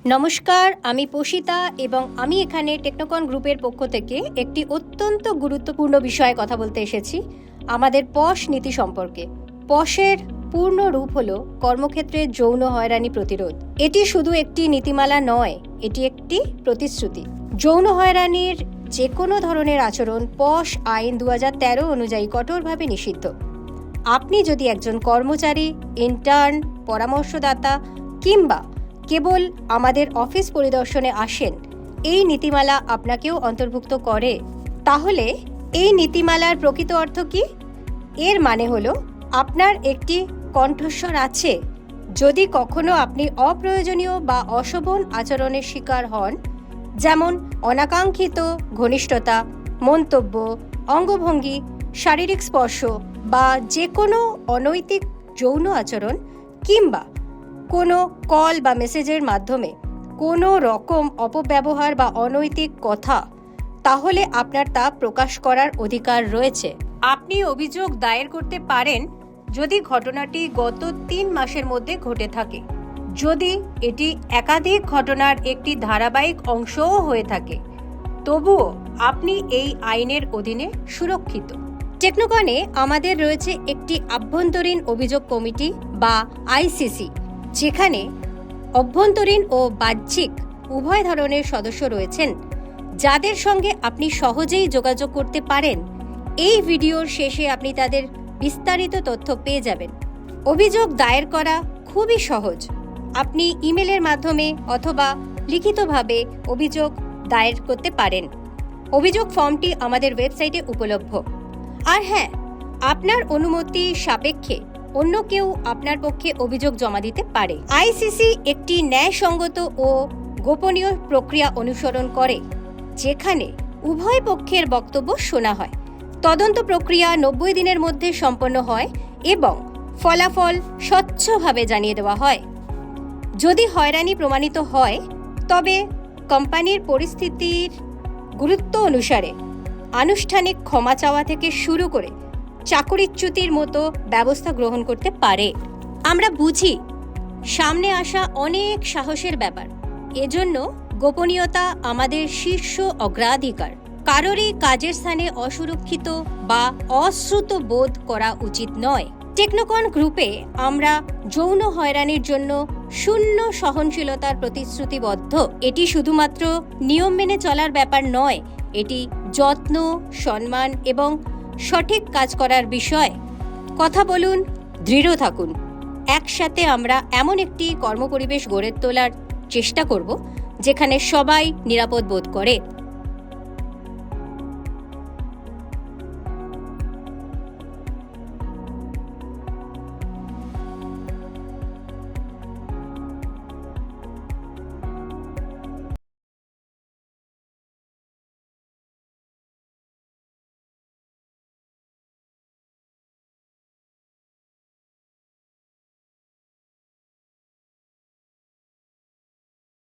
নমস্কার, আমি পোষিতা এবং আমি এখানে টেকনোকন গ্রুপের পক্ষ থেকে একটি অত্যন্ত গুরুত্বপূর্ণ বিষয়ে কথা বলতে এসেছি, আমাদের পশ নীতি সম্পর্কে। পশের পূর্ণ রূপ হলো কর্মক্ষেত্রে যৌন হয়রানি প্রতিরোধ। এটি শুধু একটি নীতিমালা নয়, এটি একটি প্রতিশ্রুতি। যৌন হয়রানির যে কোনো ধরনের আচরণ পশ আইন 2013 অনুযায়ী কঠোরভাবে নিষিদ্ধ। আপনি যদি একজন কর্মচারী, ইন্টার্ন, পরামর্শদাতা কিংবা কেবল আমাদের অফিস পরিদর্শনে আসেন, এই নীতিমালা আপনাকেও অন্তর্ভুক্ত করে। তাহলে এই নীতিমালার প্রকৃত অর্থ কি? এর মানে হলো আপনার একটি কণ্ঠস্বর আছে। যদি কখনো আপনি অপ্রয়োজনীয় বা অশোভন আচরণের শিকার হন, যেমন অনাকাঙ্ক্ষিত ঘনিষ্ঠতা, মন্তব্য, অঙ্গভঙ্গি, শারীরিক স্পর্শ বা যে কোনো অনৈতিক যৌন আচরণ কিংবা কোনো কল বা মেসেজের মাধ্যমে কোনো রকম অপব্যবহার বা অনৈতিক কথা, তাহলে আপনার তা প্রকাশ করার অধিকার রয়েছে। আপনি অভিযোগ দায়ের করতে পারেন যদি ঘটনাটি গত 3 মাসের মধ্যে ঘটে থাকে, যদি এটি একাধিক ঘটনার একটি ধারাবাহিক অংশও হয়ে থাকে, তবুও আপনি এই আইনের অধীনে সুরক্ষিত। টেকনোকনে আমাদের রয়েছে একটি আভ্যন্তরীণ অভিযোগ কমিটি বা আইসিসি, যেখানে অভ্যন্তরীণ ও বাহ্যিক উভয় ধরনের সদস্য রয়েছেন, যাদের সঙ্গে আপনি সহজেই যোগাযোগ করতে পারেন। এই ভিডিওর শেষে আপনি তাদের বিস্তারিত তথ্য পেয়ে যাবেন। অভিযোগ দায়ের করা খুবই সহজ। আপনি ইমেলের মাধ্যমে অথবা লিখিতভাবে অভিযোগ দায়ের করতে পারেন। অভিযোগ ফর্মটি আমাদের ওয়েবসাইটে উপলব্ধ। আর হ্যাঁ, আপনার অনুমতি সাপেক্ষে অন্য কেউ আপনার পক্ষে অভিযোগ জমা দিতে পারে। আইসিসি একটি ন্যায়সঙ্গত ও গোপনীয় প্রক্রিয়া অনুসরণ করে, যেখানে উভয় পক্ষের বক্তব্য শোনা হয়। তদন্ত প্রক্রিয়া 90 দিনের মধ্যে সম্পন্ন হয় এবং ফলাফল স্বচ্ছভাবে জানিয়ে দেওয়া হয়। যদি হয়রানি প্রমাণিত হয়, তবে কোম্পানির পরিস্থিতির গুরুত্ব অনুসারে আনুষ্ঠানিক ক্ষমা চাওয়া থেকে শুরু করে চাকরিচ্যুতির মতো ব্যবস্থা গ্রহণ করতে পারে। আমরা বুঝি সামনে আসা অনেক সাহসের ব্যাপার, এজন্য গোপনীয়তা আমাদের শীর্ষ অগ্রাধিকার। কারোরই কাজের স্থানে অসুরক্ষিত বা অশ্রুত বোধ করা উচিত নয়। টেকনোকন গ্রুপে আমরা যৌন হয়রানির জন্য শূন্য সহনশীলতার প্রতিশ্রুতিবদ্ধ। এটি শুধুমাত্র নিয়ম মেনে চলার ব্যাপার নয়, এটি যত্ন, সম্মান এবং সঠিক কাজ করার বিষয়। কথা বলুন, দৃঢ় থাকুন। একসাথে আমরা এমন একটি কর্মপরিবেশ গড়ে তোলার চেষ্টা করব যেখানে সবাই নিরাপদ বোধ করে।